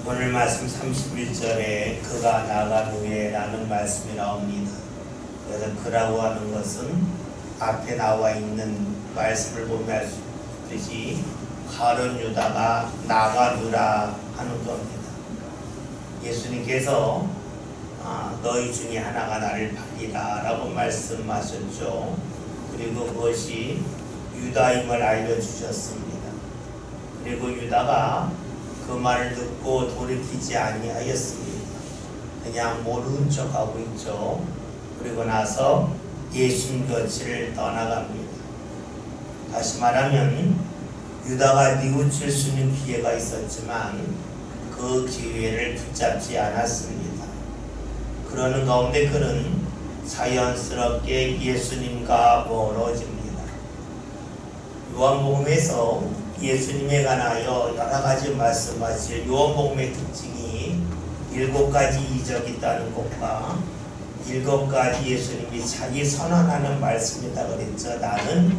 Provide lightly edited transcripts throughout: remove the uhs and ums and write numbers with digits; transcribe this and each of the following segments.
오늘 말씀 31절에 그가 나간 후에 라는 말씀이 나옵니다. 그래서 그라고 하는 것은 앞에 나와 있는 말씀을 보면 알 수 있듯이 가룟 유다가 나가두라 하는 겁니다. 예수님께서 너희 중에 하나가 나를 팔리라 라고 말씀하셨죠. 그리고 그것이 유다임을 알려주셨습니다. 그리고 유다가 그 말을 듣고 돌이키지 아니하였습니다. 그냥 모르는 척하고 있죠. 그리고 나서 예수님 곁을 떠나갑니다. 다시 말하면 유다가 뉘우칠 수 있는 기회가 있었지만 그 기회를 붙잡지 않았습니다. 그러는 가운데 그는 자연스럽게 예수님과 멀어집니다. 요한복음에서 예수님에 관하여 여러 가지 말씀하시죠. 요한복음의 특징이 7가지 이적이 있다는 것과 7가지 예수님이 자기 선언하는 말씀이다 그랬죠. 나는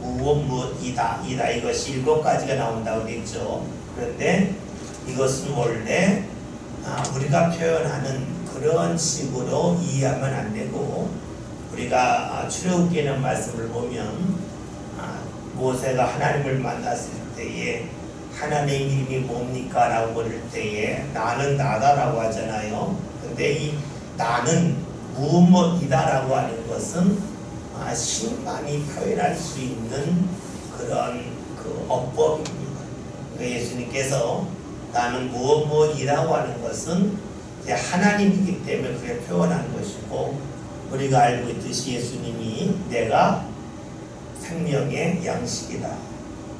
무엇이다 이것이 7가지가 나온다고 그랬죠. 그런데 이것은 원래 우리가 표현하는 그런 식으로 이해하면 안 되고, 우리가 출애굽기는 말씀을 보면 모세가 하나님을 만났을 때에 하나님의 이름이 뭡니까? 라고 물을 때에 나는 나다라고 하잖아요. 근데 이 나는 무엇이다 라고 하는 것은 신만이 표현할 수 있는 그런 어법입니다. 예수님께서 나는 무엇이라고 하는 것은 하나님이기 때문에 그렇게 표현하는 것이고, 우리가 알고 있듯이 예수님이 내가 생명의 양식이다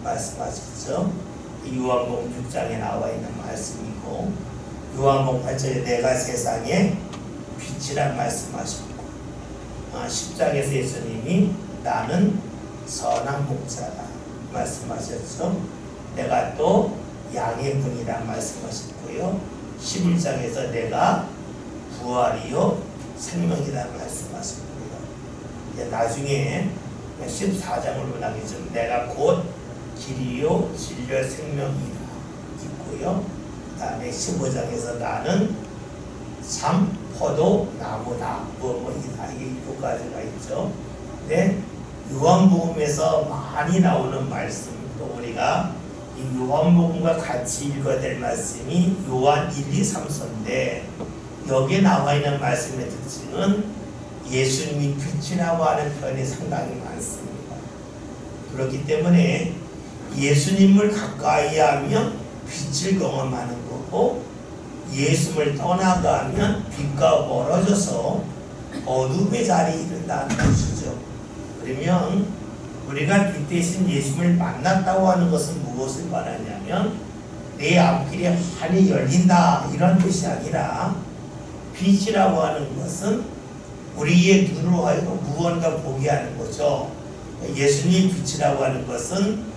말씀하셨죠. 요한복음 6장에 나와 있는 말씀이고, 요한복음 8장에 내가 세상의 빛이란 말씀하셨고, 10장에서 예수님이 나는 선한 목자다 말씀하셨죠. 내가 또 양의 분이란 말씀하셨고요. 11장에서 내가 부활이요 생명이란 말씀하셨고요. 나중에 14장으로 나가겠지만 내가 곧 길이요 진리요 생명이라 있고요. 그 다음에 15장에서 나는 참 포도 나무다 뭐이다 이게 7가지가 있죠. 근데 요한복음에서 많이 나오는 말씀, 또 우리가 이 요한복음과 같이 읽어야 될 말씀이 요한 1, 2, 3서인데 여기에 나와 있는 말씀의 특징은 예수님이 빛이라고 하는 표현이 상당히 많습니다. 그렇기 때문에 예수님을 가까이 하면 빛을 경험하는 거고, 예수님을 떠나가면 빛과 멀어져서 어둠의 자리에 이른다는 것이죠. 그러면 우리가 빛 대신 예수님을 만났다고 하는 것은 무엇을 말하냐면 내 앞길이 환히 열린다 이런 뜻이 아니라, 빛이라고 하는 것은 우리의 눈으로 하여금 무언가 보게 하는 거죠. 예수님의 빛이라고 하는 것은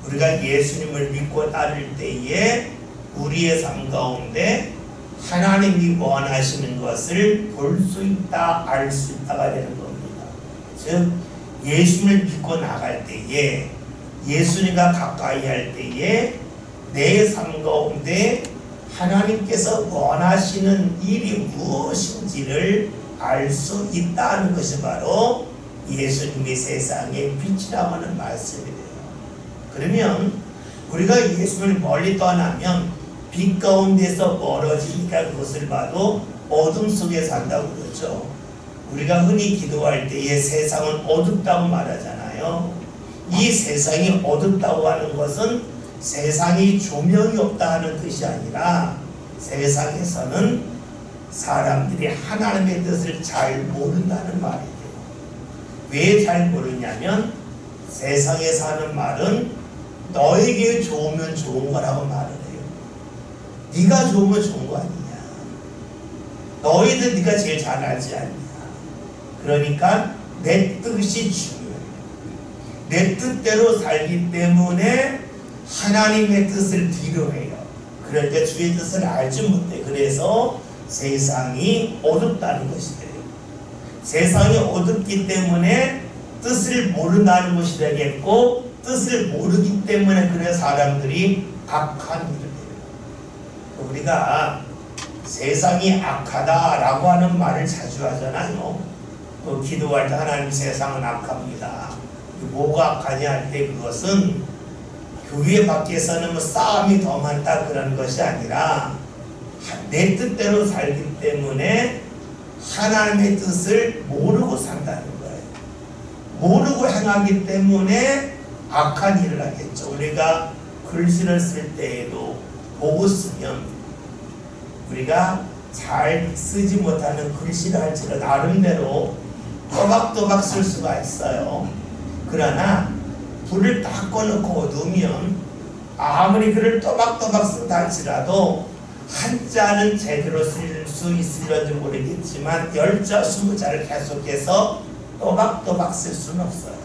우리가 예수님을 믿고 따를 때에 우리의 삶 가운데 하나님이 원하시는 것을 볼 수 있다, 알 수 있다가 되는 겁니다. 즉 예수님을 믿고 나갈 때에, 예수님과 가까이 할 때에 내 삶 가운데 하나님께서 원하시는 일이 무엇인지를 알 수 있다는 것이 바로 예수님이 세상의 빛이라고 하는 말씀이 돼요. 그러면 우리가 예수님을 멀리 떠나면 빛 가운데서 멀어지니까 그것을 봐도 어둠 속에 산다고 그러죠. 우리가 흔히 기도할 때에 세상은 어둡다고 말하잖아요. 이 세상이 어둡다고 하는 것은 세상이 조명이 없다 하는 뜻이 아니라, 세상에서는 사람들이 하나님의 뜻을 잘 모른다는 말이에요. 왜 잘 모르냐면 세상에 사는 말은 너에게 좋으면 좋은 거라고 말을 해요. 네가 좋으면 좋은 거 아니냐, 너희들 네가 제일 잘 알지 않냐. 그러니까 내 뜻이 중요해요. 내 뜻대로 살기 때문에 하나님의 뜻을 뒤로 해요. 그런데 주의 뜻을 알지 못해. 그래서 세상이 어둡다는 것이 돼요. 세상이 어둡기 때문에 뜻을 모른다는 것이 되겠고, 뜻을 모르기 때문에 그래 사람들이 악한 일을 해요. 우리가 세상이 악하다라고 하는 말을 자주 하잖아요. 또 기도할 때 하나님 세상은 악합니다. 뭐가 악하냐 할 때 그것은 교회 밖에서는 뭐 싸움이 더 많다 그런 것이 아니라 내 뜻대로 살기 때문에 하나님의 뜻을 모르고 산다는 거예요. 모르고 행하기 때문에 악한 일을 하겠죠. 우리가 글씨를 쓸 때에도 보고 쓰면 우리가 잘 쓰지 못하는 글씨를 할지라도 나름대로 또박또박 쓸 수가 있어요. 그러나 불을 딱 꺼놓고 어두우면 아무리 글을 또박또박 쓴다 할지라도 한자는 제대로 쓸 수 있을런지 모르겠지만 10자, 20자를 계속해서 또박또박 쓸 수는 없어요.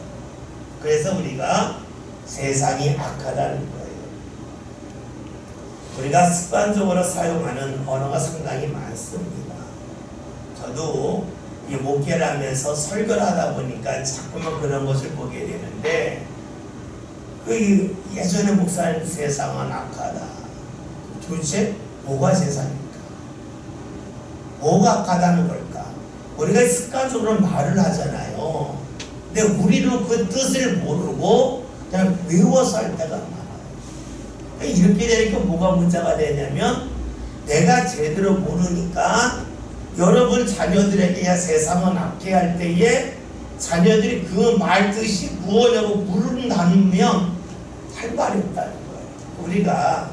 그래서 우리가 세상이 악하다는 거예요. 우리가 습관적으로 사용하는 언어가 상당히 많습니다. 저도 이 목회를 하면서 설교를 하다 보니까 자꾸만 그런 것을 보게 되는데 그 예전에 목사님 세상은 악하다. 도대체 뭐가 세상입니까? 뭐가 악하다는 걸까? 우리가 습관적으로 말을 하잖아요. 근데 우리도 그 뜻을 모르고 그냥 외워서 할 때가 많아요. 이렇게 되니까 뭐가 문제가 되냐면 내가 제대로 모르니까 여러분 자녀들에게 세상은 악해 할 때에 자녀들이 그 말 뜻이 무엇냐고 물어나누면 할 말이 없다는 거예요. 우리가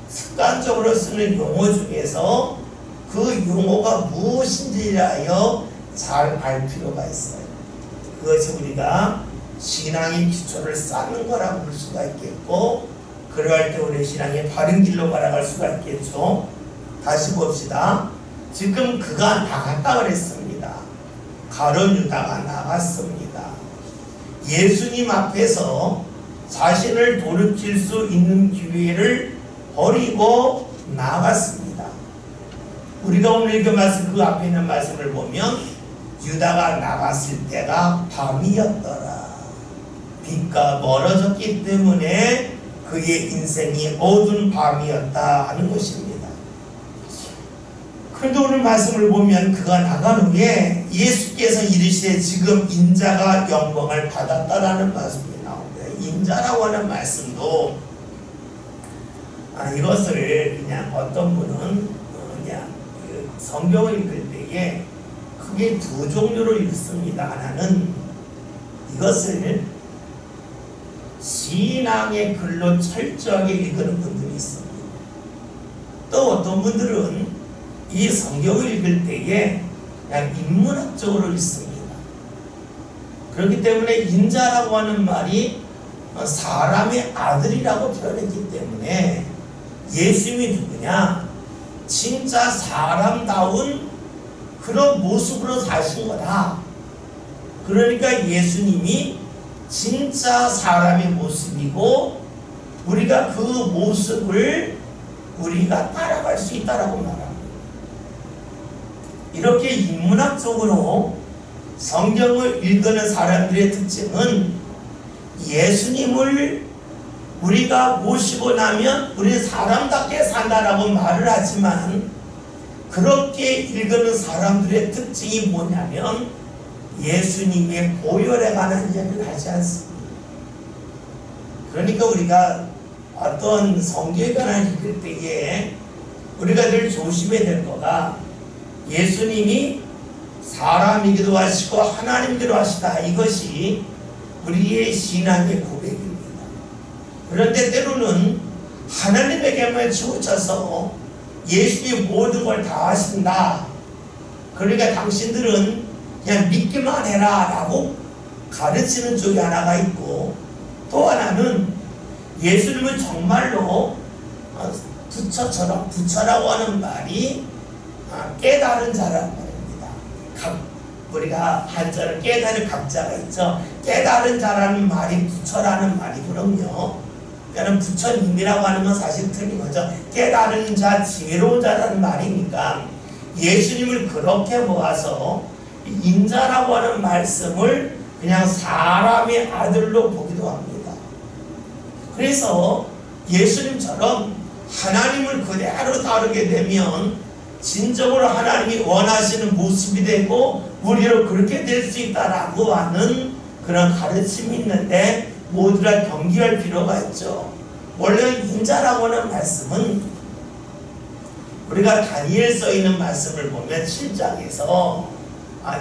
습관적으로 쓰는 용어 중에서 그 용어가 무엇인지 대하여 잘 알 필요가 있어요. 그것이 우리가 신앙의 기초를 쌓는 거라고 볼 수가 있겠고 그러할 때 우리 신앙의 바른 길로 걸어갈 수가 있겠죠. 다시 봅시다. 지금 그가 나갔다 그랬습니다. 가룟 유다가 나갔습니다. 예수님 앞에서 자신을 돌이킬 수 있는 기회를 버리고 나갔습니다. 우리가 오늘 읽은 그 앞에 있는 말씀을 보면 유다가 나갔을 때가 밤이었더라. 빛과 멀어졌기 때문에 그의 인생이 어두운 밤이었다 하는 것입니다. 그런데 오늘 말씀을 보면 그가 나간 후에 예수께서 이르시되 지금 인자가 영광을 받았다라는 말씀이 나옵니다. 인자라고 하는 말씀도 이것을 그냥 어떤 분은 그냥 그 성경을 읽을 때에 크게 두 종류로 읽습니다. 하나는 이것을 신앙의 글로 철저하게 읽는 분들이 있습니다. 또 어떤 분들은 이 성경을 읽을 때에 그냥 인문학적으로 읽습니다. 그렇기 때문에 인자라고 하는 말이 사람의 아들이라고 표현했기 때문에 예수님이 누구냐? 진짜 사람다운 그런 모습으로 사신 거다. 그러니까 예수님이 진짜 사람의 모습이고 우리가 그 모습을 우리가 따라갈 수 있다라고 말합니다. 이렇게 인문학적으로 성경을 읽는 사람들의 특징은 예수님을 우리가 모시고 나면 우리 사람답게 산다라고 말을 하지만 그렇게 읽는 사람들의 특징이 뭐냐면 예수님의 보혈에 관한 이야기를 하지 않습니다. 그러니까 우리가 어떤 성경에 관한 읽을 때에 우리가 늘 조심해야 될 거가 예수님이 사람이기도 하시고 하나님이기도 하시다. 이것이 우리의 신앙의 고백입니다. 그런데 때로는 하나님에게만 치우쳐서 예수님이 모든 걸 다 하신다. 그러니까 당신들은 그냥 믿기만 해라 라고 가르치는 쪽이 하나가 있고 또 하나는 예수님은 정말로 부처처럼 부처라고 하는 말이 깨달은 자라는 말입니다. 우리가 한자를 깨달을 각자가 있죠. 깨달은 자라는 말이 부처라는 말이거든요. 그러니까 부처님이라고 하는 건 사실 틀린 거죠. 깨달은 자, 지혜로운 자라는 말이니까 예수님을 그렇게 모아서 인자라고 하는 말씀을 그냥 사람의 아들로 보기도 합니다. 그래서 예수님처럼 하나님을 그대로 따르게 되면 진정으로 하나님이 원하시는 모습이 되고 우리로 그렇게 될 수 있다라고 하는 그런 가르침이 있는데 모두가 경계할 필요가 있죠. 원래 인자라고 하는 말씀은 우리가 다니엘서 있는 말씀을 보면 7장에서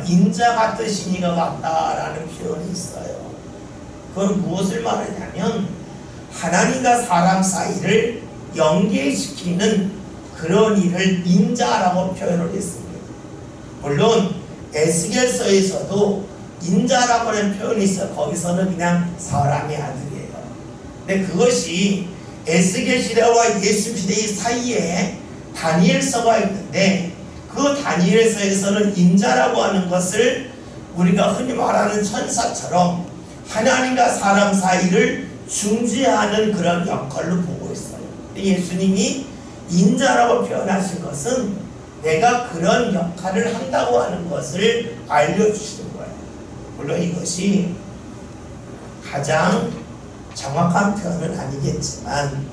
인자 같으신 이가 왔다라는 표현이 있어요. 그건 무엇을 말하냐면 하나님과 사람 사이를 연계시키는 그런 일을 인자라고 표현을 했습니다. 물론 에스겔서에서도 인자라고 하는 표현이 있어요. 거기서는 그냥 사람의 아들이에요. 근데 그것이 에스겔 시대와 예수 시대 사이에 다니엘서가 있는데 그 다니엘서에서는 인자라고 하는 것을 우리가 흔히 말하는 천사처럼 하나님과 사람 사이를 중재하는 그런 역할로 보고 있어요. 예수님이 인자라고 표현하신 것은 내가 그런 역할을 한다고 하는 것을 알려주시는 거예요. 물론 이것이 가장 정확한 표현은 아니겠지만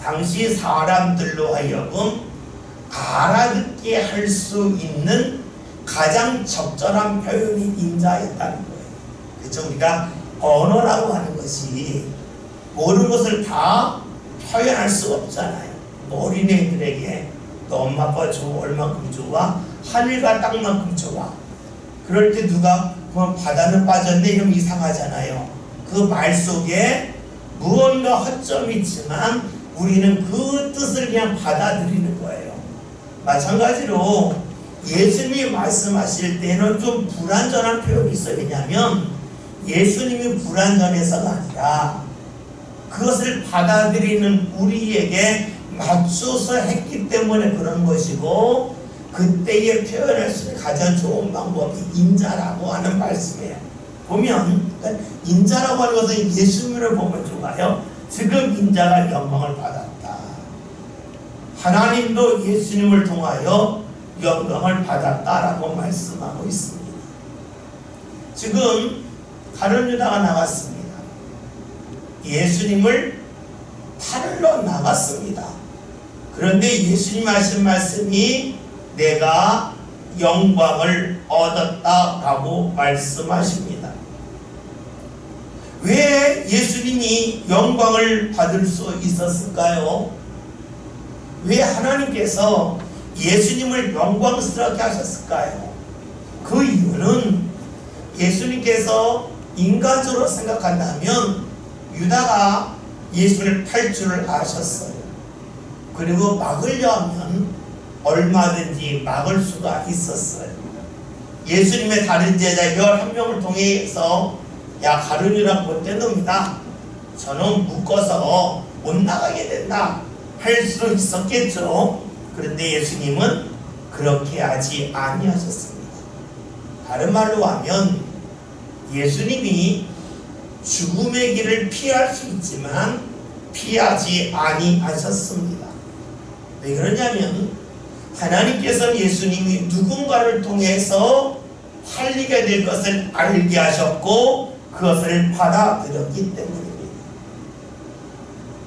당시 사람들로 하여금 알아듣게 할 수 있는 가장 적절한 표현이 인자였다는 거예요. 그렇죠? 우리가 언어라고 하는 것이 모든 것을 다 표현할 수 없잖아요. 어린애들에게 너 엄마 아빠 얼만큼 좋아? 하늘과 땅만큼 좋아. 그럴 때 누가 그만 바다는 빠졌네 이러면 이상하잖아요. 그 말 속에 무언가 허점이 있지만 우리는 그 뜻을 그냥 받아들이는 거예요. 마찬가지로 예수님이 말씀하실 때는 좀 불완전한 표현이 있어요. 왜냐하면 예수님이 불완전해서가 아니라 그것을 받아들이는 우리에게 맞춰서 했기 때문에 그런 것이고 그때에 표현할 수 있는 가장 좋은 방법이 인자라고 하는 말씀이에요. 보면 인자라고 하는 것은 예수님을 보면 좋아요. 지금 인자가 영광을 받았다. 하나님도 예수님을 통하여 영광을 받았다라고 말씀하고 있습니다. 지금 다른 유다가 나갔습니다. 예수님을 팔러 나갔습니다. 그런데 예수님 하신 말씀이 내가 영광을 얻었다라고 말씀하십니다. 왜 예수님이 영광을 받을 수 있었을까요? 왜 하나님께서 예수님을 영광스럽게 하셨을까요? 그 이유는 예수님께서 인간적으로 생각한다면 유다가 예수를 팔 줄을 아셨어요. 그리고 막으려 하면 얼마든지 막을 수가 있었어요. 예수님의 다른 제자 11명을 통해서 야 가룟 유다 못된 놈이다. 저는 묶어서 못 나가게 된다. 할 수도 있었겠죠. 그런데 예수님은 그렇게 하지 아니하셨습니다. 다른 말로 하면 예수님이 죽음의 길을 피할 수 있지만 피하지 아니하셨습니다. 왜 그러냐면 하나님께서는 예수님이 누군가를 통해서 살리게 될 것을 알게 하셨고 그것을 받아들였기 때문입니다.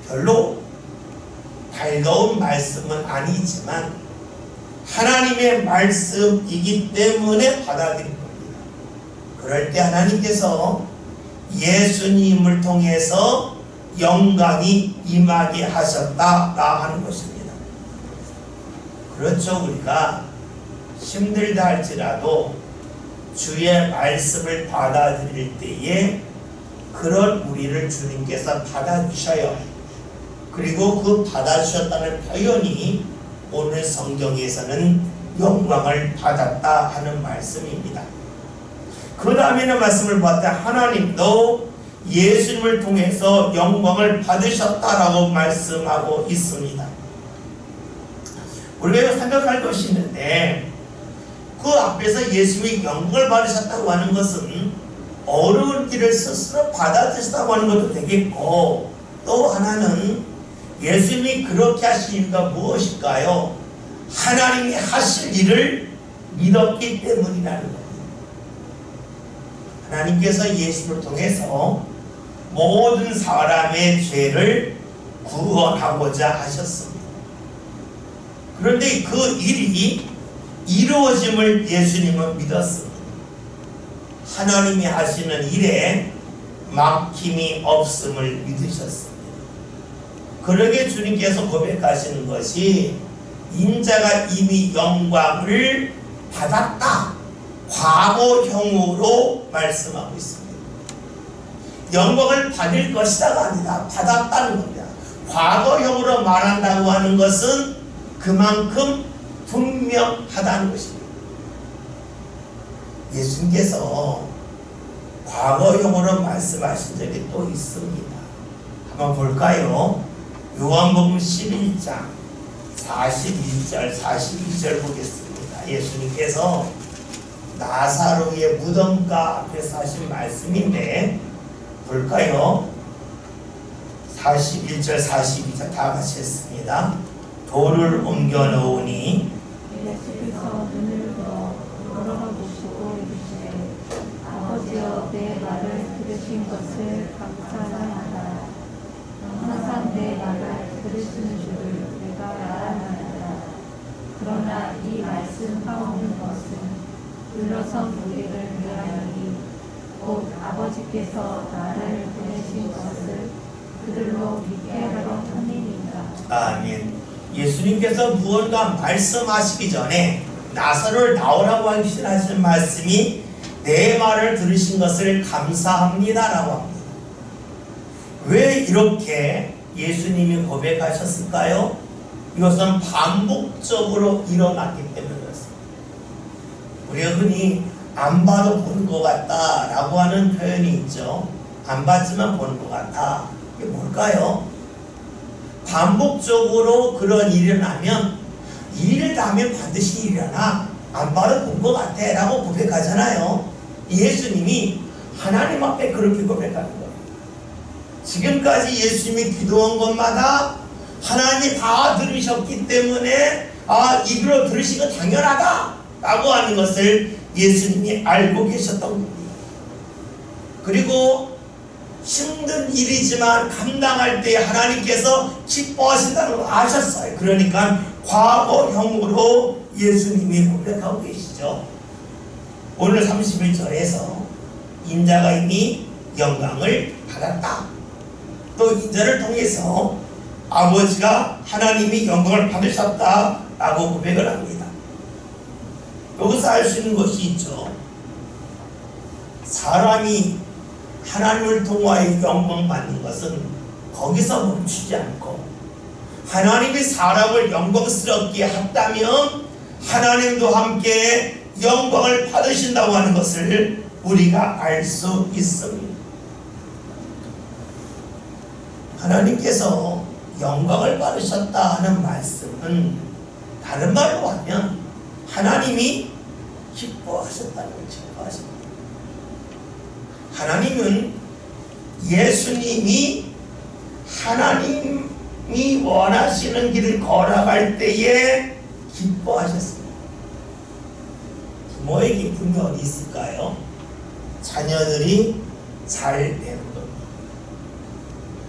별로 달가운 말씀은 아니지만 하나님의 말씀이기 때문에 받아들인 겁니다. 그럴 때 하나님께서 예수님을 통해서 영광이 임하게 하셨다라 하는 것입니다. 그렇죠. 우리가 힘들다 할지라도 주의 말씀을 받아들일 때에 그런 우리를 주님께서 받아주셔요. 그리고 그 받아주셨다는 표현이 오늘 성경에서는 영광을 받았다 하는 말씀입니다. 그 다음에는 말씀을 보았다. 하나님도 예수님을 통해서 영광을 받으셨다라고 말씀하고 있습니다. 우리가 생각할 것이 있는데 그 앞에서 예수님이 영광을 받으셨다고 하는 것은 어려운 길을 스스로 받아들였다고 하는 것도 되겠고 또 하나는 예수님이 그렇게 하신 이유가 무엇일까요? 하나님이 하실 일을 믿었기 때문이라는 거예요. 하나님께서 예수를 통해서 모든 사람의 죄를 구원하고자 하셨습니다. 그런데 그 일이 이루어짐을 예수님은 믿었습니다. 하나님이 하시는 일에 막힘이 없음을 믿으셨습니다. 그러게 주님께서 고백하시는 것이 인자가 이미 영광을 받았다. 과거형으로 말씀하고 있습니다. 영광을 받을 것이다가 아니라 받았다는 겁니다. 과거형으로 말한다고 하는 것은 그만큼 분명하다는 것입니다. 예수님께서 과거형으로 말씀하신 적이 또 있습니다. 한번 볼까요? 요한복음 11장 41절 42절 보겠습니다. 예수님께서 나사로의 무덤가 앞에서 하신 말씀인데 볼까요? 41절 42절 다 같이 했습니다. 돌을 옮겨 놓으니 예수께서 눈을 들어 돌아보시고 이르시되 아버지여 내 말을 들으신 것을 감사하나이다. 항상 내 말을 들으시는 줄을 내가 알아나이다. 그러나 이 말씀하오는 것은 불러선 우리를 위하여니 곧 아버지께서 나를 보내신 것을 그들로 믿게 하려 함이니이다. 아멘. 예수님께서 무언가 말씀하시기 전에 나사로를 나오라고 하시는 말씀이 내 말을 들으신 것을 감사합니다라고 합니다. 왜 이렇게 예수님이 고백하셨을까요? 이것은 반복적으로 일어났기 때문에 그렇습니다. 우리가 흔히 안 봐도 보는 것 같다 라고 하는 표현이 있죠. 안 봤지만 보는 것 같다. 이게 뭘까요? 반복적으로 그런 일이 일어나면 일을 하면 반드시 일어나. 안 봐도 본 것 같아 라고 고백하잖아요. 예수님이 하나님 앞에 그렇게 고백하는 거예요. 지금까지 예수님이 기도한 것마다 하나님이 다 들으셨기 때문에 이대로 들으신 건 당연하다 라고 하는 것을 예수님이 알고 계셨던 겁니다. 그리고 힘든 일이지만 감당할 때 하나님께서 기뻐하신다는 걸 아셨어요. 그러니까 과거형으로 예수님이 고백하고 계시죠. 오늘 31절에서 인자가 이미 영광을 받았다. 또 인자를 통해서 아버지가 하나님이 영광을 받으셨다 라고 고백을 합니다. 여기서 알 수 있는 것이 있죠. 사람이 하나님을 통하여 영광 받는 것은 거기서 멈추지 않고 하나님이 사람을 영광스럽게 했다면 하나님도 함께 영광을 받으신다고 하는 것을 우리가 알 수 있습니다. 하나님께서 영광을 받으셨다 하는 말씀은 다른 말로 하면 하나님이 기뻐하셨다는 걸 기뻐하십니다. 하나님은 예수님이 하나님이 원하시는 길을 걸어갈 때에 기뻐하셨습니다. 부모의 기쁨이 어디 있을까요? 자녀들이 잘 되는 겁니다.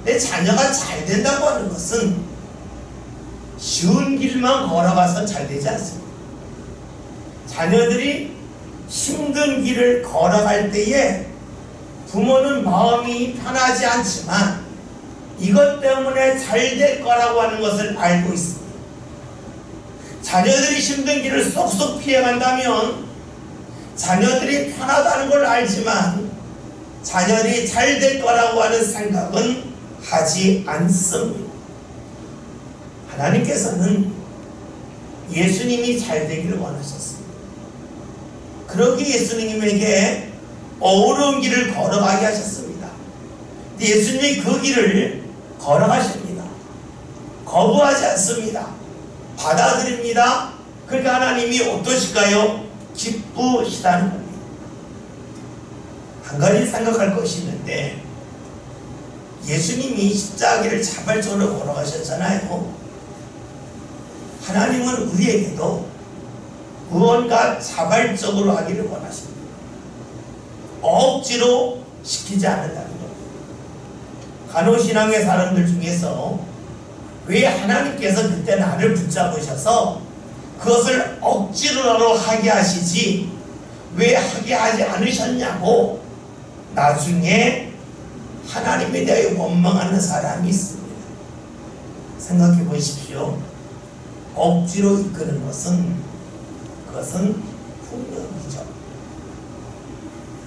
내 자녀가 잘 된다고 하는 것은 쉬운 길만 걸어가서 잘 되지 않습니다. 자녀들이 힘든 길을 걸어갈 때에 부모는 마음이 편하지 않지만 이것 때문에 잘 될 거라고 하는 것을 알고 있습니다. 자녀들이 힘든 길을 쏙쏙 피해간다면 자녀들이 편하다는 걸 알지만 자녀들이 잘 될 거라고 하는 생각은 하지 않습니다. 하나님께서는 예수님이 잘 되기를 원하셨습니다. 그러기에 예수님에게 어려운 길을 걸어가게 하셨습니다. 예수님이 그 길을 걸어가십니다. 거부하지 않습니다. 받아들입니다. 그러니까 하나님이 어떠실까요? 기쁘시다는 겁니다. 한 가지 생각할 것이 있는데 예수님이 십자가를 자발적으로 걸어가셨잖아요. 하나님은 우리에게도 무언가 자발적으로 하기를 원하십니다. 억지로 시키지 않는다는 겁니다. 간호신앙의 사람들 중에서 왜 하나님께서 그때 나를 붙잡으셔서 그것을 억지로라도 하게 하시지 왜 하게 하지 않으셨냐고 나중에 하나님에 대하여 원망하는 사람이 있습니다. 생각해 보십시오. 억지로 이끄는 그것은 폭력이죠.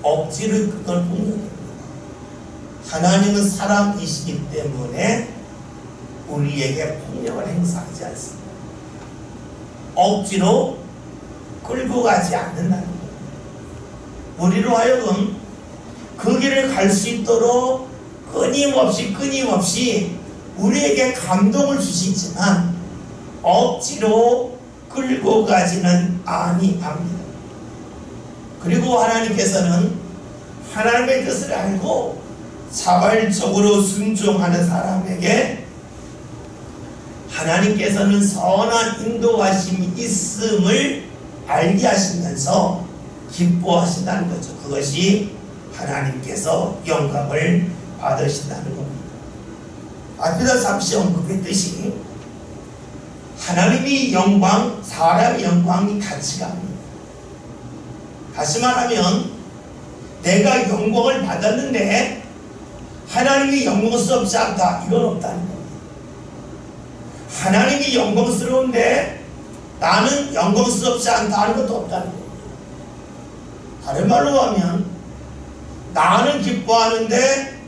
억지로 이끄는 건 폭력입니다. 하나님은 사람이시기 때문에 우리에게 폭력을 행사하지 않습니다. 억지로 끌고 가지 않는다는 거예요. 우리로 하여금 그 길을 갈 수 있도록 끊임없이 우리에게 감동을 주시지만 억지로 끌고 가지는 아니합니다. 그리고 하나님께서는 하나님의 뜻을 알고 자발적으로 순종하는 사람에게 하나님께서는 선한 인도하심이 있음을 알게 하시면서 기뻐하신다는 거죠. 그것이 하나님께서 영광을 받으신다는 겁니다. 앞에서 잠시 언급했듯이 하나님이 영광, 사람의 영광이 같이 갑니다. 다시 말하면 내가 영광을 받았는데 하나님이 영광스럽지 않다, 이건 없다는 겁니다. 하나님이 영광스러운데 나는 영광스럽지 않다는 것도 없다는 겁니다. 다른 말로 하면 나는 기뻐하는데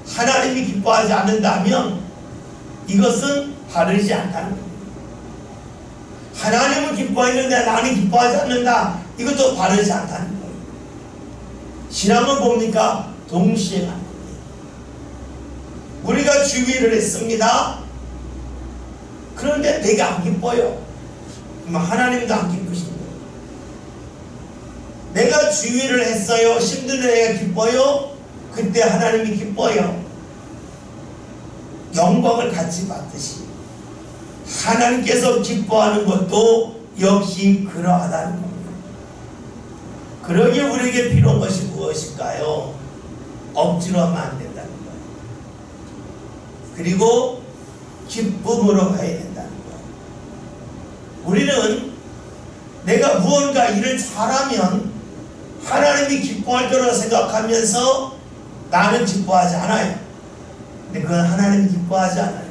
하나님이 기뻐하지 않는다면 이것은 바르지 않다는 겁니다. 하나님은 기뻐했는데 나는 기뻐하지 않는다, 이것도 바르지 않다는 거예요. 신앙은 뭡니까? 동시에 가는 거예요. 우리가 주의를 했습니다. 그런데 내가 안 기뻐요. 그럼 하나님도 안 기쁘신 거예요. 내가 주의를 했어요. 힘든데 내가 기뻐요. 그때 하나님이 기뻐요. 영광을 같이 받듯이 하나님께서 기뻐하는 것도 역시 그러하다는 겁니다. 그러기에 우리에게 필요한 것이 무엇일까요? 억지로 하면 안 된다는 거예요. 그리고 기쁨으로 가야 된다는 거예요. 우리는 내가 무언가 일을 잘하면 하나님이 기뻐할 거라고 생각하면서 나는 기뻐하지 않아요. 근데 그건 하나님이 기뻐하지 않아요.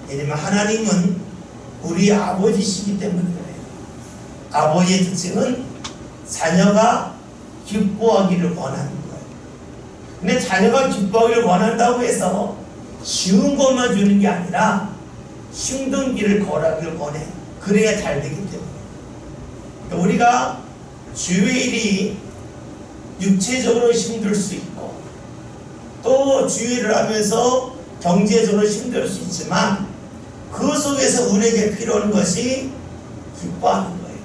왜냐면 하나님은 우리 아버지시기 때문에 그래요. 아버지의 특징은 자녀가 기뻐하기를 원하는 거예요. 근데 자녀가 기뻐하기를 원한다고 해서 쉬운 것만 주는 게 아니라 힘든 길을 걸어가기를 원해. 그래야 잘 되기 때문에. 그러니까 우리가 주일이 육체적으로 힘들 수 있고 또 주일을 하면서 경제적으로 힘들 수 있지만 그 속에서 우리에게 필요한 것이 기뻐하는 거예요.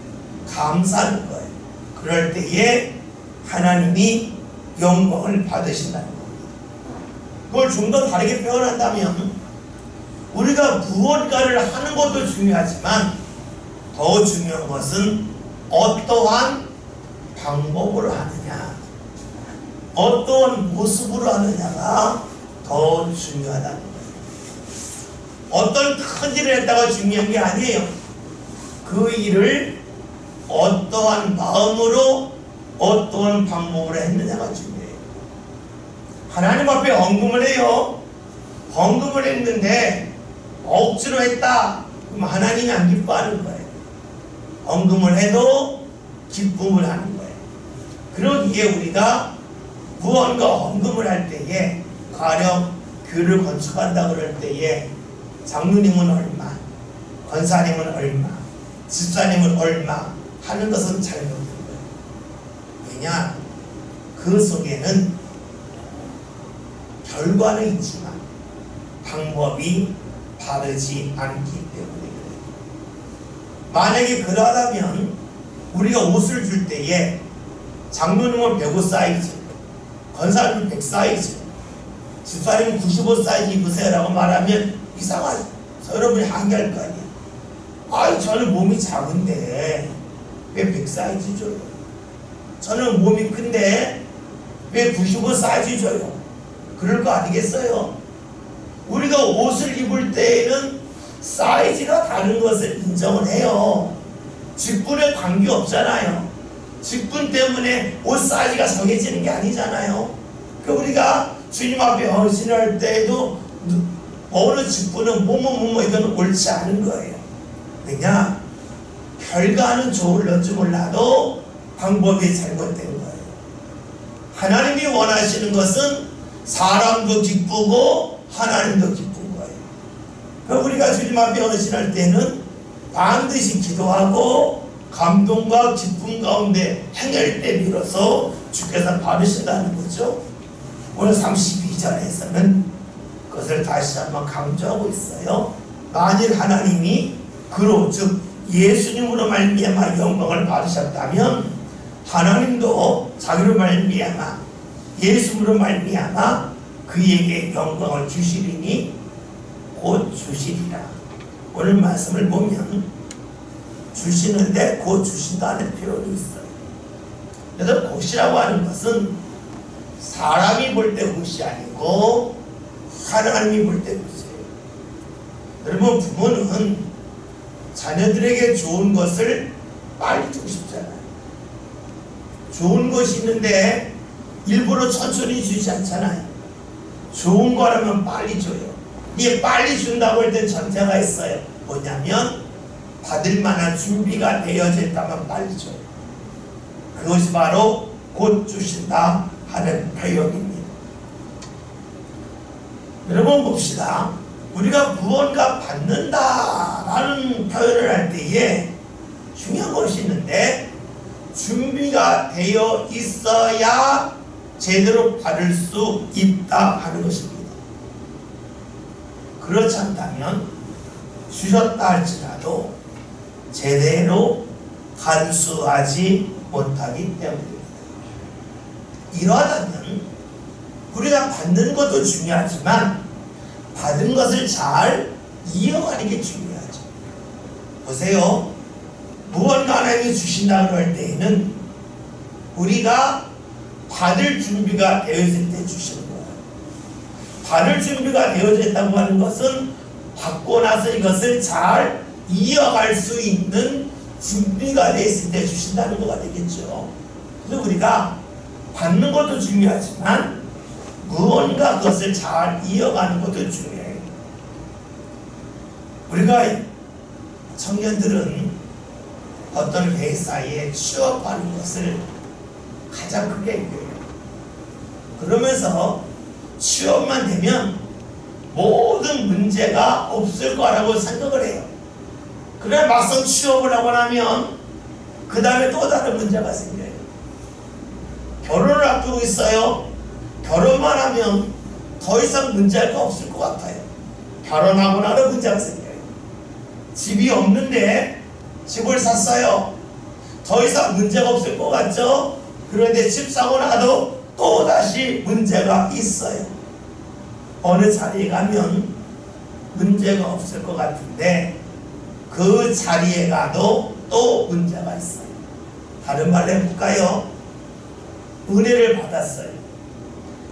감사하는 거예요. 그럴 때에 하나님이 영광을 받으신다는 겁니다. 그걸 좀 더 다르게 표현한다면 우리가 무언가를 하는 것도 중요하지만 더 중요한 것은 어떠한 방법으로 하느냐, 어떠한 모습으로 하느냐가 더 중요하다는 거예요. 어떤 큰 일을 했다가 중요한 게 아니에요. 그 일을 어떠한 마음으로 어떠한 방법으로 했느냐가 중요해요. 하나님 앞에 헌금을 해요. 헌금을 했는데 억지로 했다, 그럼 하나님이 안 기뻐하는 거예요. 헌금을 해도 기쁨을 하는 거예요. 그러기에 우리가 무언가 헌금을 할 때에 가령 교회를 건축한다 그럴 때에 장로님은 얼마, 권사님은 얼마, 집사님은 얼마 하는 것은 잘못된 거예요. 왜냐? 그 속에는 결과는 있지만 방법이 바르지 않기 때문에 그래요. 만약에 그러하다면 우리가 옷을 줄 때에 장로님은 105 사이즈, 권사님은 100 사이즈, 집사님은 95 사이즈 입으세요 라고 말하면 이상하죠. 여러분이 항의할 거 아니에요. 아이, 저는 몸이 작은데 왜 100 사이즈 줘요? 저는 몸이 큰데 왜 95 사이즈 줘요? 그럴 거 아니겠어요? 우리가 옷을 입을 때에는 사이즈가 다른 것을 인정을 해요. 직분에 관계없잖아요. 직분 때문에 옷 사이즈가 정해지는 게 아니잖아요. 그 우리가 주님 앞에 헌신할 때에도 어느 직분은 뭐뭐 이건 옳지 않은 거예요. 왜냐? 결과는 좋을런지 몰라도 방법이 잘못된 거예요. 하나님이 원하시는 것은 사람도 기쁘고 하나님도 기쁜 거예요. 그럼 우리가 주님 앞에 헌신할 때는 반드시 기도하고 감동과 기쁨 가운데 행할 때 비로소 주께서 받으신다는 거죠. 오늘 32절에서는 그것을 다시 한번 강조하고 있어요. 만일 하나님이 그로 즉 예수님으로 말미암아 영광을 받으셨다면 하나님도 자기로 말미암아 예수님으로 말미암아 그에게 영광을 주시리니 곧 주시리라. 오늘 말씀을 보면 주시는데 곧 주신다는 표현이 있어요. 그래서 곧이라고 하는 것은 사람이 볼 때 곧이 아니고 하나님이 볼 때 곧이에요. 여러분, 부모는 자녀들에게 좋은 것을 빨리 주고 싶잖아요. 좋은 것이 있는데 일부러 천천히 주지 않잖아요. 좋은 거라면 빨리 줘요. 이게 빨리 준다고 할 땐 전제가 있어요. 뭐냐면 받을 만한 준비가 되어져 있다면 빨리 줘요. 그것이 바로 곧 주신다 하는 표현입니다. 여러분 봅시다. 우리가 무언가 받는다라는 표현을 할 때에 중요한 것이 있는데 준비가 되어 있어야 제대로 받을 수 있다 하는 것입니다. 그렇지 않다면 주셨다 할지라도 제대로 간수하지 못하기 때문입니다. 이러하다면 우리가 받는 것도 중요하지만 받은 것을 잘 이어가는 게 중요하죠. 보세요. 무언가 하나님이 주신다고 할 때에는 우리가 받을 준비가 되어 있을 때 주시는 거예요. 받을 준비가 되어져 있다고 하는 것은 받고 나서 이것을 잘 이어갈 수 있는 준비가 되어 있을 때 주신다는 거가 되겠죠. 그래서 우리가 받는 것도 중요하지만 무언가 그것을 잘 이어가는 것도 중요해요. 우리가 청년들은 어떤 회사에 취업하는 것을 가장 크게 얘기해요. 그러면서 취업만 되면 모든 문제가 없을 거라고 생각을 해요. 그래 막상 취업을 하고 나면 그 다음에 또 다른 문제가 생겨요. 결혼을 앞두고 있어요. 결혼만 하면 더 이상 문제가 없을 것 같아요. 결혼하고 나서 문제가 생겨요. 집이 없는데 집을 샀어요. 더 이상 문제가 없을 것 같죠? 그런데 집 사고 나도 또다시 문제가 있어요. 어느 자리에 가면 문제가 없을 것 같은데 그 자리에 가도 또 문제가 있어요. 다른 말로 해볼까요? 은혜를 받았어요.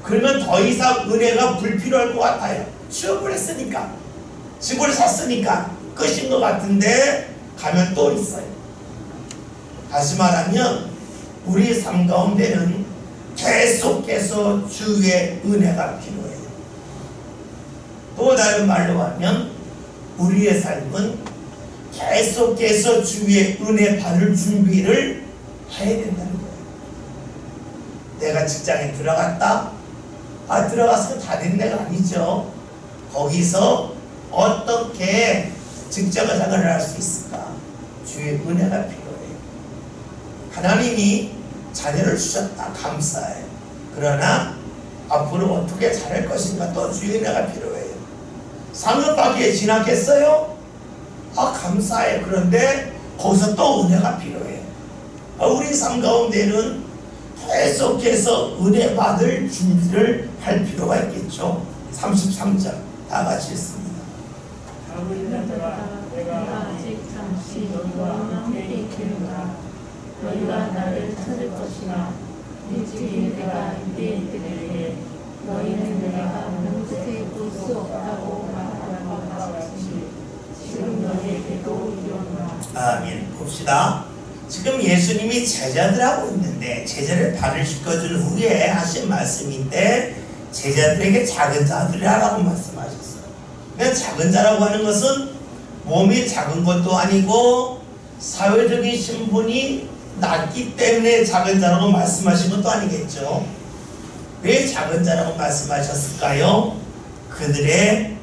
그러면 더 이상 은혜가 불필요할 것 같아요. 취업을 했으니까, 집을 샀으니까 끝인 것 같은데 가면 또 있어요. 다시 말하면 우리 삶 가운데는 계속해서 주의 은혜가 필요해요. 또 다른 말로 하면 우리의 삶은 계속해서 주의 은혜 받을 준비를 해야 된다는 거예요. 내가 직장에 들어갔다? 들어가서 다 된 데가 아니죠. 거기서 어떻게 직장을 생활을 할 수 있을까? 주의 은혜가 필요해요. 하나님이 자녀를 주셨다. 감사해요. 그러나 앞으로 어떻게 잘할 것인가 또 주의 은혜가 필요해요. 상급 받기에 지났겠어요? 감사해요. 그런데 거기서 또 은혜가 필요해요. 우리 삶 가운데는 계속해서 은혜 받을 준비를 할 필요가 있겠죠. 33절 다 같이 읽습니다. 내가 아직 잠시 너희와 함께 있겠노라. 너희가 나를 찾을 것이나 일찍이 내가 이때 이르리니 너희는 내가 어느 곳에 볼 수 없다고 말하는 것 같이 지금 너희에게도 이르노라. 아멘. 봅시다. 지금 예수님이 제자들하고 있는데 제자를 발을 씻겨준 후에 하신 말씀인데 제자들에게 작은 자들이라고 말씀하셨어요. 그러니까 작은 자라고 하는 것은 몸이 작은 것도 아니고 사회적인 신분이 낮기 때문에 작은 자라고 말씀하신 것도 아니겠죠. 왜 작은 자라고 말씀하셨을까요? 그들의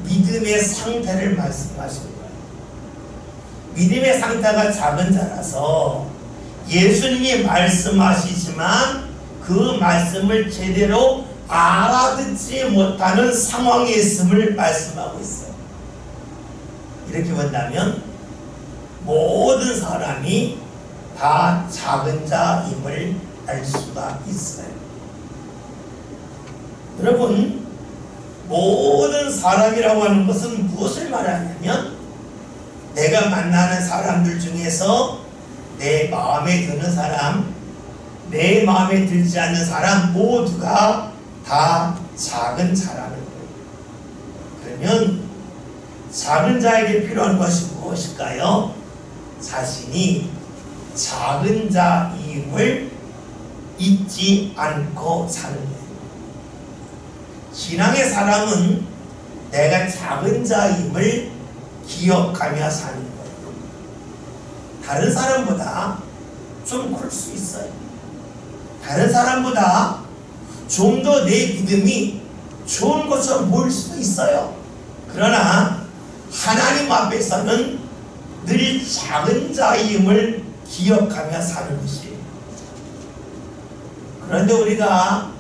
믿음의 상태를 말씀하신 거예요. 믿음의 상태가 작은 자라서 예수님이 말씀하시지만 그 말씀을 제대로 알아듣지 못하는 상황에 있음을 말씀하고 있어요. 이렇게 본다면 모든 사람이 다 작은 자임을 알 수가 있어요. 여러분, 모든 사람이라고 하는 것은 무엇을 말하냐면 내가 만나는 사람들 중에서 내 마음에 드는 사람, 내 마음에 들지 않는 사람 모두가 다 작은 자라는 거예요. 그러면 작은 자에게 필요한 것이 무엇일까요? 자신이 작은 자임을 잊지 않고 사는 거예요. 신앙의 사람은 내가 작은 자임을 기억하며 사는 거예요. 다른 사람보다 좀 클 수 있어요. 다른 사람보다 좀 더 내 믿음이 좋은 것처럼 보일 수도 있어요. 그러나 하나님 앞에서는 늘 작은 자임을 기억하며 사는 것이에요. 그런데 우리가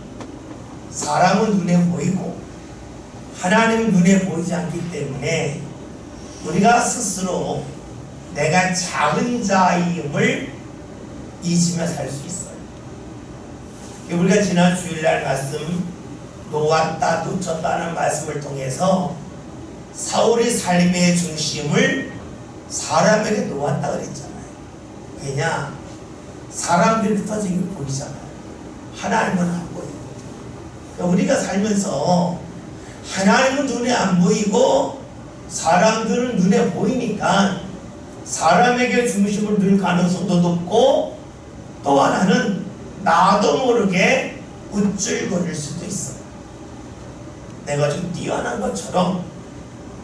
사람은 눈에 보이고 하나님은 눈에 보이지 않기 때문에 우리가 스스로 내가 작은 자임을 잊으며 살 수 있어요. 우리가 지난 주일날 말씀 놓았다 놓쳤다는 말씀을 통해서 사울의 삶의 중심을 사람에게 놓았다 그랬잖아요. 왜냐? 사람들이 흩어진 게 보이잖아요. 하나님은 안 보이고. 우리가 살면서 하나님은 눈에 안 보이고 사람들은 눈에 보이니까 사람에게 중심을 둘 가능성도 높고 또 하나는 나도 모르게 우쭐거릴 수도 있어요. 내가 좀 뛰어난 것처럼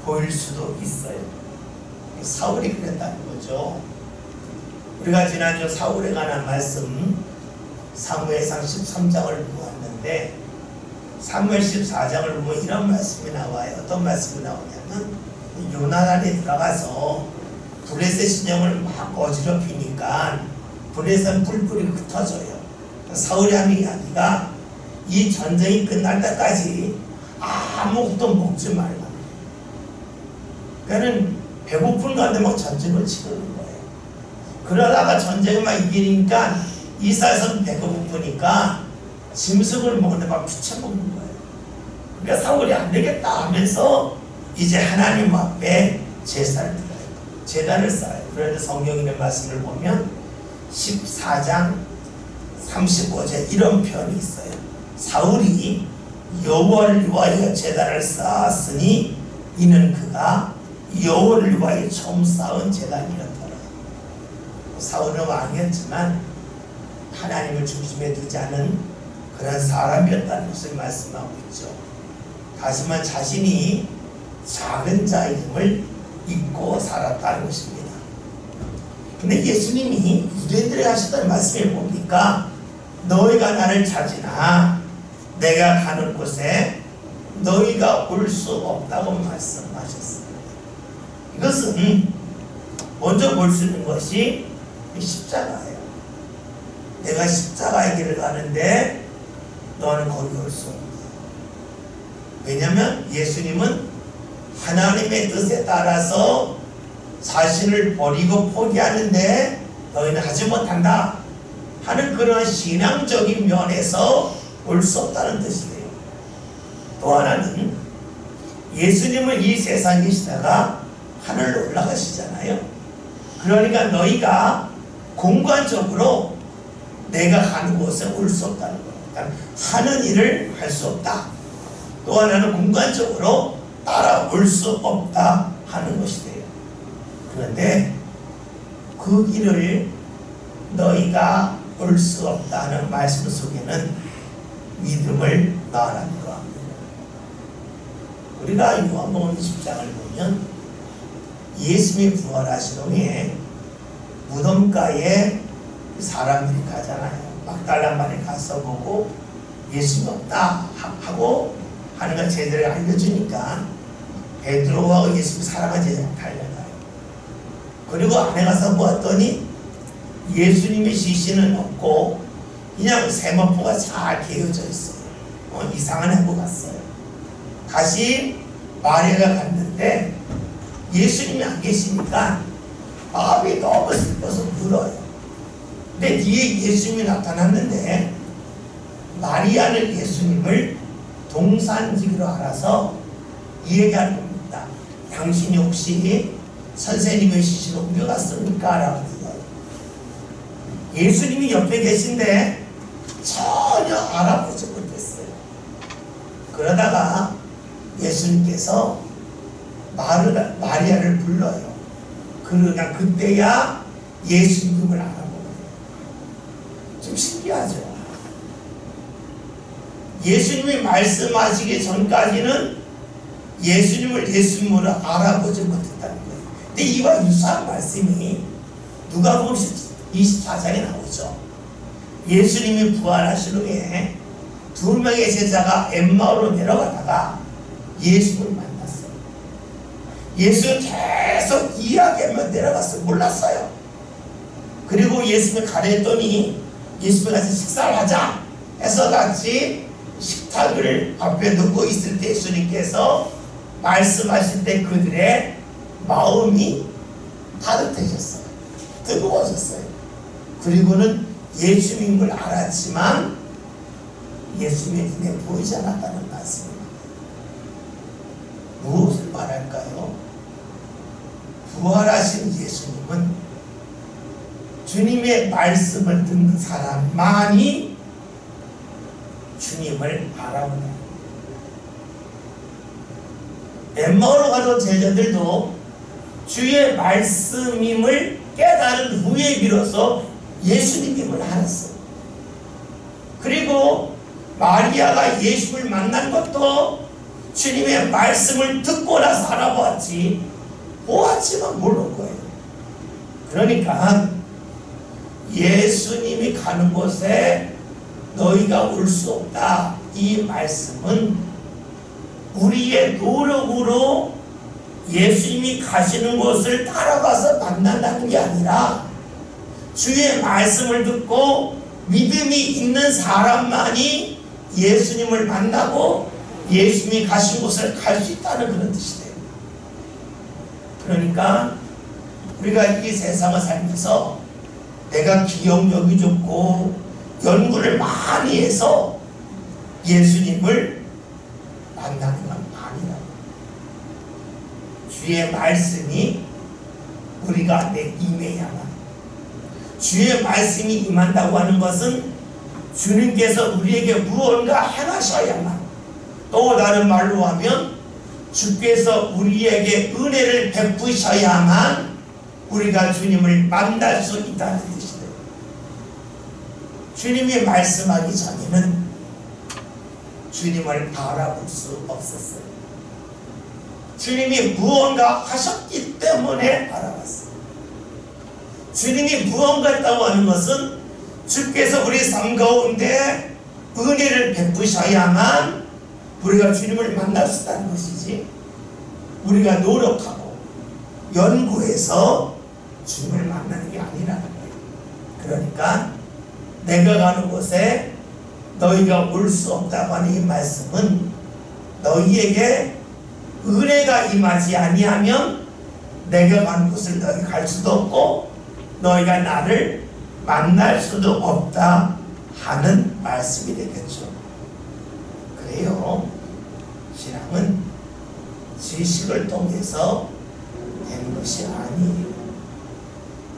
보일 수도 있어요. 사울이 그랬다는 거죠. 우리가 지난주 사울에 관한 말씀 사무엘상 13장을 보았는데 사무엘 14장을 보면 이런 말씀이 나와요. 어떤 말씀이 나오냐면 요나단이 들어가서 블레셋 진영을 막 어지럽히니까 블레셋 뿔뿔이 흩어져요. 사울이 하는 이야기가 이 전쟁이 끝날 때까지 아무것도 먹지 말라. 그러니까 배고픈 가운데 막 전쟁을 치르는 거예요. 그러다가 전쟁을 막 이기니까 이사에서는 배가 고프니까 짐승을 먹는데 막 피쳐먹는 거예요. 그러니까 사울이 안 되겠다 하면서 이제 하나님 앞에 제사를 드려요. 제단을 쌓아요. 그런데 성경의 말씀을 보면 14장 35절 이런 표현이 있어요. 사울이 여호와를 위하여 제단을 쌓았으니 이는 그가 여호와를 위하여 처음 쌓은 제단이었더라. 사울은 왕이었지만 하나님을 중심에 두지 않은 그런 사람이었다는 것을 말씀하고 있죠. 다시 말해 자신이 작은 자임을 잊고 살았다는 것입니다. 근데 예수님이 유대인들에게 하시던 말씀을 보니까 너희가 나를 찾으나 내가 가는 곳에 너희가 올 수 없다고 말씀하셨어요. 이것은 먼저 볼 수 있는 것이 십자가예요. 내가 십자가의 길을 가는데 너는 거기 올 수 없다. 왜냐하면 예수님은 하나님의 뜻에 따라서 자신을 버리고 포기하는데 너희는 하지 못한다 하는 그런 신앙적인 면에서 올 수 없다는 뜻이에요. 또 하나는 예수님은 이 세상에 계시다가 하늘로 올라가시잖아요. 그러니까 너희가 공간적으로 내가 가는 곳에 올 수 없다는 거예요. 그러니까 하는 일을 할 수 없다. 또 하나는 공간적으로 따라올 수 없다 하는 것이 돼요. 그런데 그 길을 너희가 올 수 없다는 말씀 속에는 믿음을 넣으라는 거. 우리가 요한복음 20장을 보면 예수님이 부활하신 후에 무덤가에 사람들이 가잖아요. 막달라만에 가서 보고 예수님 없다 하고 하는 걸 제대로 알려주니까 베드로와 예수님 사랑한 제자가 달려나요. 그리고 안에 가서 보았더니 예수님의 시신은 없고 그냥 세마포가 잘 개어져 있어요. 이상한 행보 같어요. 다시 마리아가 갔는데 예수님이 안 계시니까 마음이 너무 슬퍼서 울어요. 근데 뒤에 예수님이 나타났는데 마리아는 예수님을 동산지기로 알아서 이 얘기하는 겁니다. 당신이 혹시 선생님의 시신을 옮겨갔습니까? 라고 물어요. 예수님이 옆에 계신데 전혀 알아보지 못했어요. 그러다가 예수님께서 마리아를 불러요. 그러나 그때야 예수님을 알아보는 거예요. 좀 신기하죠? 예수님이 말씀하시기 전까지는 예수님을 예수님으로 알아보지 못했다는 거예요. 근데 이와 유사한 말씀이 누가복음 24장에 나오죠. 예수님이 부활하신 후에 두 명의 제자가 엠마오로 내려가다가 예수님을 만났어요. 예수는 계속 이야기하며 내려갔어요. 몰랐어요. 그리고 예수님이 가려했더니 예수님이 같이 식사를 하자 해서 같이 식탁을 앞에 두고 있을 때 예수님께서 말씀하실 때 그들의 마음이 따뜻해졌어요. 뜨거워졌어요. 그리고는 예수님을 알았지만 예수님의 눈에 보이지 않았다는 말씀입니다. 무엇을 말할까요? 부활하신 예수님은 주님의 말씀을 듣는 사람만이 주님을 알아보는. 엠마오로 가던 제자들도 주의 말씀임을 깨달은 후에 비로소 예수님임을 알았어요. 그리고 마리아가 예수를 만난 것도 주님의 말씀을 듣고 나서 알아보았지, 보았지만 모르는 거예요. 그러니까 예수님이 가는 곳에 너희가 올 수 없다, 이 말씀은 우리의 노력으로 예수님이 가시는 곳을 따라가서 만난다는 게 아니라 주의 말씀을 듣고 믿음이 있는 사람만이 예수님을 만나고 예수님이 가신 곳을 갈 수 있다는 그런 뜻이 돼요. 그러니까 우리가 이 세상을 살면서 내가 기억력이 좋고 연구를 많이 해서 예수님을 만나는 건 아니라고. 주의 말씀이 우리가 내 임해야만, 주의 말씀이 임한다고 하는 것은 주님께서 우리에게 무언가 행하셔야만, 또 다른 말로 하면 주께서 우리에게 은혜를 베푸셔야만 우리가 주님을 만날 수 있다는 뜻이에요. 주님이 말씀하기 전에는 주님을 알아볼 수 없었어요. 주님이 무언가 하셨기 때문에 알아봤어요. 주님이 무언가 했다고 하는 것은 주께서 우리 삶 가운데 은혜를 베푸셔야만 우리가 주님을 만날 수 있다는 것이지, 우리가 노력하고 연구해서 주님을 만나는 게 아니라는 거예요. 그러니까 내가 가는 곳에 너희가 올 수 없다고 하는 이 말씀은 너희에게 은혜가 임하지 아니하면 내가 가는 곳을 너희 갈 수도 없고 너희가 나를 만날 수도 없다 하는 말씀이 되겠죠. 그래요, 신앙은 지식을 통해서 되는 것이 아니에요.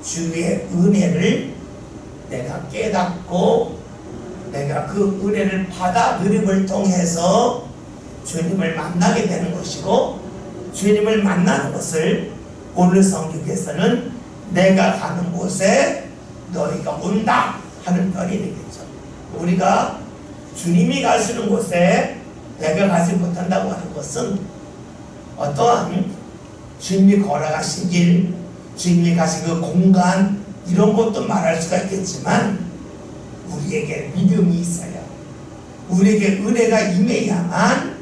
주의 은혜를 내가 깨닫고 내가 그 은혜를 받아들임을 통해서 주님을 만나게 되는 것이고, 주님을 만나는 것을 오늘 성경에서는 내가 가는 곳에 너희가 온다 하는 말이 되겠죠. 우리가 주님이 가시는 곳에 내가 가지 못한다고 하는 것은 어떠한 주님이 걸어가신 길, 주님이 가신 그 공간 이런 것도 말할 수가 있겠지만 우리에게 믿음이 있어야, 우리에게 은혜가 임해야만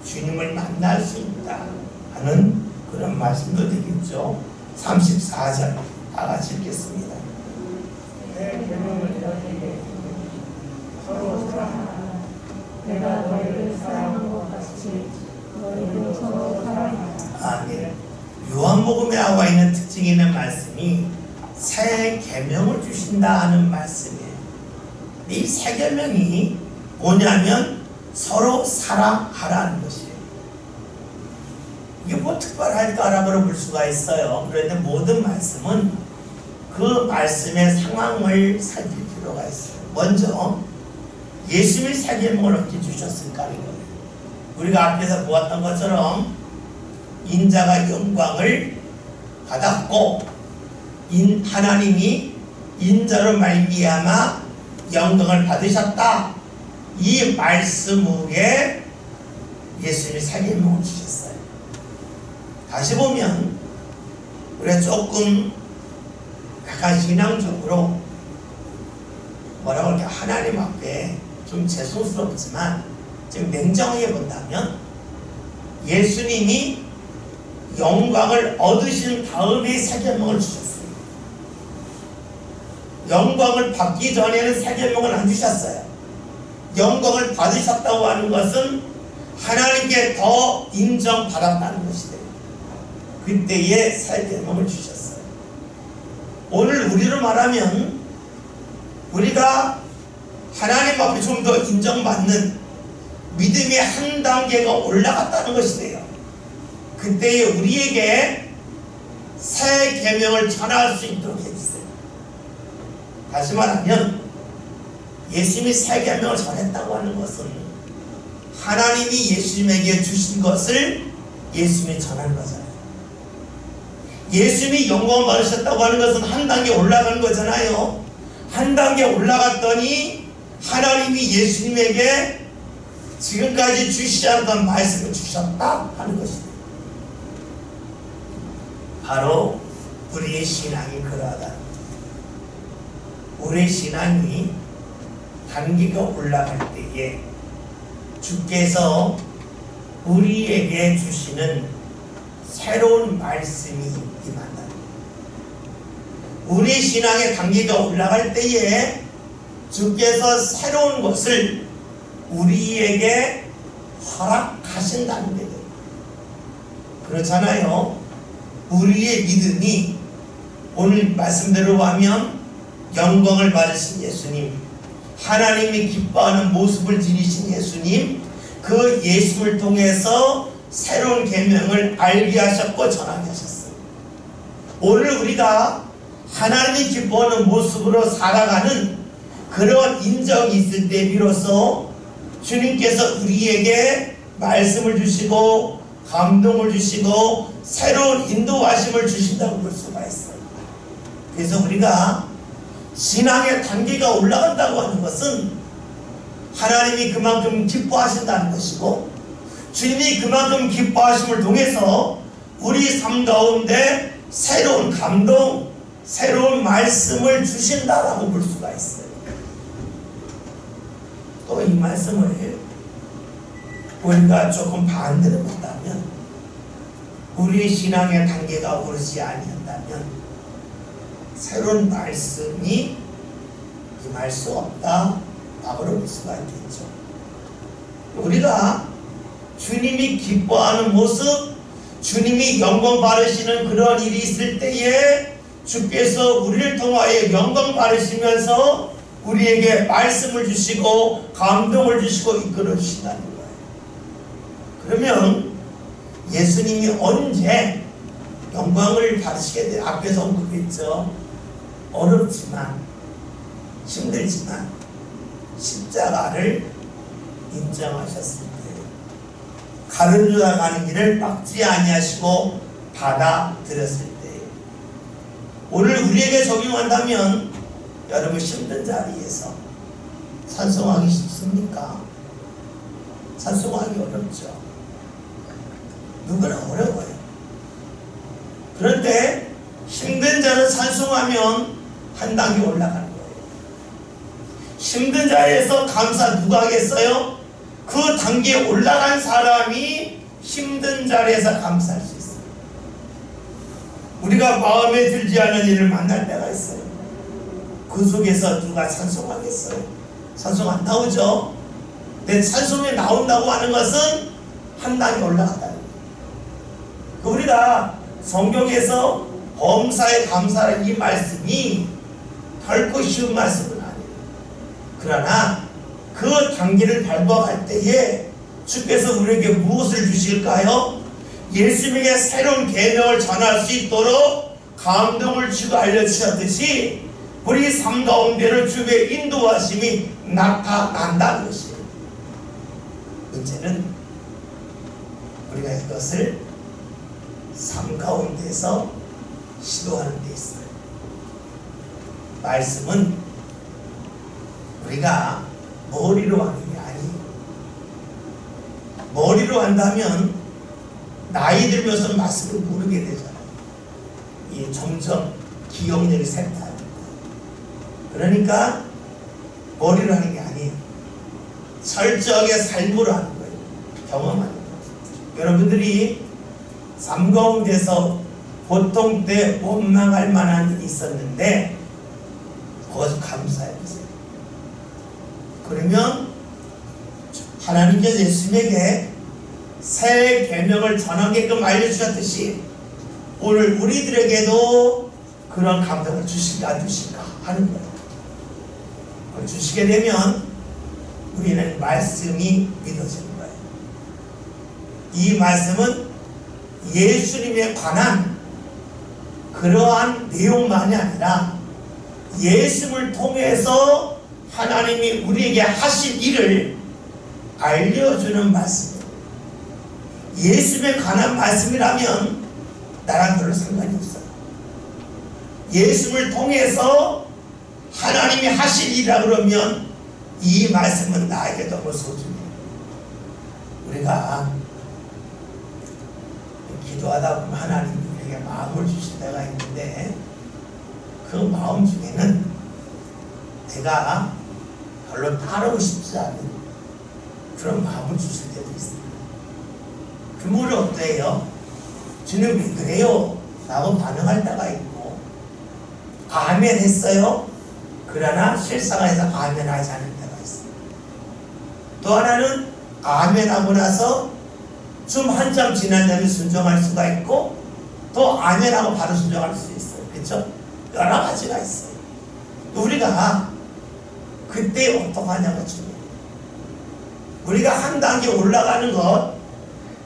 주님을 만날 수 있다 하는 그런 말씀도 되겠죠. 34절 다 같이 읽겠습니다. 내 계명을 너희에게 서로 사랑하라. 내가 너희를 사랑한 것 같이 너희도 서로 사랑하라. 아멘. 요한복음에 나와 있는 특징이 있는 말씀이 새 계명을 주신다 하는 말씀이에요. 이 새 계명이 뭐냐면 서로 사랑하라는 것이에요. 이게 뭐 특별할까라고 물을 수가 있어요. 그런데 모든 말씀은 그 말씀의 상황을 살필 필요가 있어요. 먼저 예수님이 새 계명을 어떻게 주셨을까 하는 거예요. 우리가 앞에서 보았던 것처럼 인자가 영광을 받았고 하나님이 인자로 말미암아 영광을 받으셨다. 이 말씀 후에 예수님이 새 계명을 주셨어요. 다시 보면 우리가 조금 약간 신앙적으로 뭐라고 할까, 하나님 앞에 좀 죄송스럽지만 좀 냉정하게 본다면 예수님이 영광을 얻으신 다음에 새 계명을 주셨어요. 영광을 받기 전에는 새 계명을 안 주셨어요. 영광을 받으셨다고 하는 것은 하나님께 더 인정받았다는 것이래요. 그때에 새 계명을 주셨어요. 오늘 우리로 말하면 우리가 하나님 앞에 좀 더 인정받는 믿음의 한 단계가 올라갔다는 것이래요. 그때에 우리에게 새 계명을 전할 수 있도록 해주세요. 다시 말하면 예수님이 새 계명을 전했다고 하는 것은 하나님이 예수님에게 주신 것을 예수님이 전하는 거잖아요. 예수님이 영광을 받으셨다고 하는 것은 한 단계 올라간 거잖아요. 한 단계 올라갔더니 하나님이 예수님에게 지금까지 주시지 않았던 말씀을 주셨다 하는 것입니다. 바로 우리의 신앙이 그러하다. 우리의 신앙이 단계가 올라갈 때에 주께서 우리에게 주시는 새로운 말씀이 임한다. 우리 신앙의 단계가 올라갈 때에 주께서 새로운 것을 우리에게 허락하신다는 거예요. 그렇잖아요. 우리의 믿음이 오늘 말씀대로 하면 영광을 받으신 예수님, 하나님이 기뻐하는 모습을 지니신 예수님, 그 예수를 통해서 새로운 계명을 알게 하셨고 전하게 하셨어요. 오늘 우리가 하나님이 기뻐하는 모습으로 살아가는 그런 인정이 있을 때 비로소 주님께서 우리에게 말씀을 주시고 감동을 주시고 새로운 인도하심을 주신다고 볼 수가 있어요. 그래서 우리가 신앙의 단계가 올라간다고 하는 것은 하나님이 그만큼 기뻐하신다는 것이고 주님이 그만큼 기뻐하심을 통해서 우리 삶 가운데 새로운 감동, 새로운 말씀을 주신다라고 볼 수가 있어요. 또 이 말씀을 우리가 조금 반대로 본다면 우리 신앙의 단계가 오르지 아니한다면 새로운 말씀이 임할 수 없다 라고 볼 수가 있겠죠. 우리가 주님이 기뻐하는 모습, 주님이 영광 받으시는 그런 일이 있을 때에 주께서 우리를 통하여 영광 받으시면서 우리에게 말씀을 주시고 감동을 주시고 이끌어 주신다는 거예요. 그러면 예수님이 언제 영광을 받으시게 돼요? 앞에서 언급했죠. 어렵지만 힘들지만 십자가를 인정하셨을 때 가른 자가 가는 길을 막지 아니하시고 받아들였을 때 오늘 우리에게 적용한다면 여러분 힘든 자리에서 찬송하기 쉽습니까? 찬송하기 어렵죠. 누구나 어려워요. 그런데 힘든 자를 찬송하면 한 단계 올라가는 거예요. 힘든 자리에서 감사 누가 하겠어요? 그 단계에 올라간 사람이 힘든 자리에서 감사할 수 있어요. 우리가 마음에 들지 않은 일을 만날 때가 있어요. 그 속에서 누가 찬송하겠어요? 찬송 안 나오죠? 근데 찬송이 나온다고 하는 것은 한 단계 올라간다는 거예요. 우리가 성경에서 범사에 감사하는 이 말씀이 결코 쉬운 말씀은 아니에요. 그러나 그 단계를 밟아갈 때에 주께서 우리에게 무엇을 주실까요? 예수님에게 새로운 계명을 전할 수 있도록 감동을 주고 알려주셨듯이 우리 삶 가운데를 주의 인도하심이 나타난다는 것이에요. 문제는 우리가 이것을 삶 가운데서 시도하는 데 있어요. 말씀은 우리가 머리로 하는 게 아니에요. 머리로 한다면 나이 들면서 말씀을 모르게 되잖아요. 이 점점 기억력이 쇠퇴합니다. 그러니까 머리로 하는 게 아니에요. 철저하게 삶으로 하는 거예요. 경험하는 거예요. 여러분들이 삶 가운데서 보통 때 원망할 만한 일이 있었는데 거기서 감사해보세요. 그러면 하나님께서 예수님에게 새 계명을 전하게끔 알려주셨듯이 오늘 우리들에게도 그런 감동을 주실까 안 주실까 하는 거예요. 그걸 주시게 되면 우리는 말씀이 믿어지는 거예요. 이 말씀은 예수님에 관한 그러한 내용만이 아니라 예수님을 통해서 하나님이 우리에게 하신 일을 알려주는 말씀이에요. 예수님에 관한 말씀이라면 나랑 별로 상관이 없어요. 예수님을 통해서 하나님이 하신 일이라 그러면 이 말씀은 나에게 너무 소중해요. 우리가 기도하다 보면 하나님이 우리에게 마음을 주실 때가 있는데 그 마음 중에는 내가 별로 따르고 싶지 않은 그런 마음을 주실 때도 있어요. 그물이 어때요? 주님 왜 그래요? 라고 반응할 때가 있고 아멘 했어요? 그러나 실상에서 아멘 하지 않을 때가 있어요. 또 하나는 아멘 하고 나서 좀 한참 지난 다음에 순종할 수가 있고 또 아멘 하고 바로 순종할 수 있어요. 그렇죠? 여러 가지가 있어요. 우리가 그때 어떡하냐고 중요해요. 우리가 한 단계 올라가는 것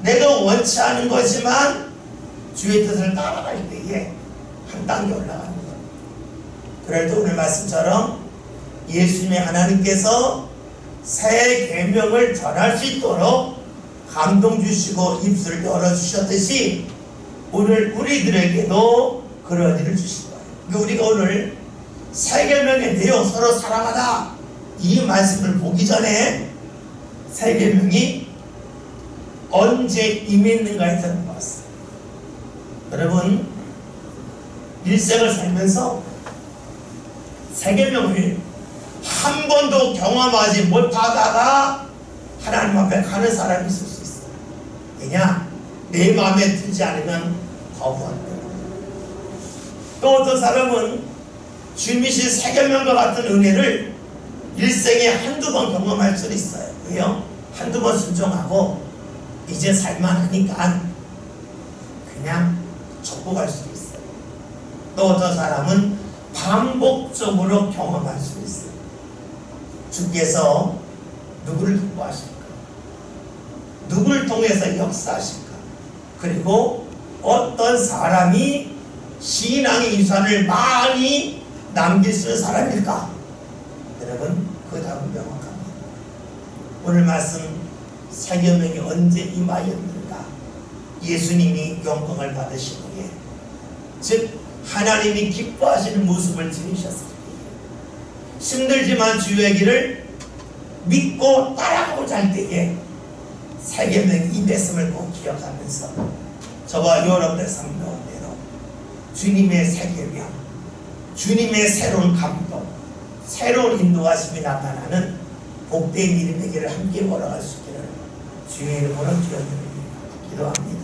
내가 원치 않은 거지만 주의 뜻을 따라갈 때에 한 단계 올라가는 것. 그럴 때 오늘 말씀처럼 예수님의 하나님께서 새 계명을 전할 수 있도록 감동 주시고 입술을 열어주셨듯이 오늘 우리들에게도 그런 일을 주신 거예요. 그러니까 우리가 오늘 새 계명의 내용 서로 사랑하다 이 말씀을 보기 전에 새 계명이 언제 임했는가에 대한 것 같습니다. 여러분 일생을 살면서 새 계명을 한 번도 경험하지 못하다가 하나님 앞에 가는 사람이 있을 수 있어요. 왜냐? 내 마음에 들지 않으면 거부한다. 또 어떤 사람은 주님이신 새 계명과 같은 은혜를 일생에 한두 번 경험할 수도 있어요. 왜요? 한두 번 순종하고 이제 살만하니까 그냥 접고 갈 수도 있어요. 또 어떤 사람은 반복적으로 경험할 수 있어요. 주께서 누구를 기뻐하실까? 누구를 통해서 역사하실까? 그리고 어떤 사람이 신앙의 유산을 많이 남길 수 있는 사람일까? 여러분 그 답은 명확합니다. 오늘 말씀 새 계명이 언제 임하였는가? 예수님이 영광을 받으신 후에 즉 하나님이 기뻐하시는 모습을 지니셨을 때에 힘들지만 주의 길을 믿고 따라가고자 할 때에 세계명 이 말씀을 꼭 기억하면서 저와 여러분의 삶 가운데로 주님의 세계명, 주님의 새로운 감동, 새로운 인도하심이 나타나는 복된 믿음의 길을 함께 걸어갈 수 있기를 주의 이름으로 기도드립니다. 기도합니다.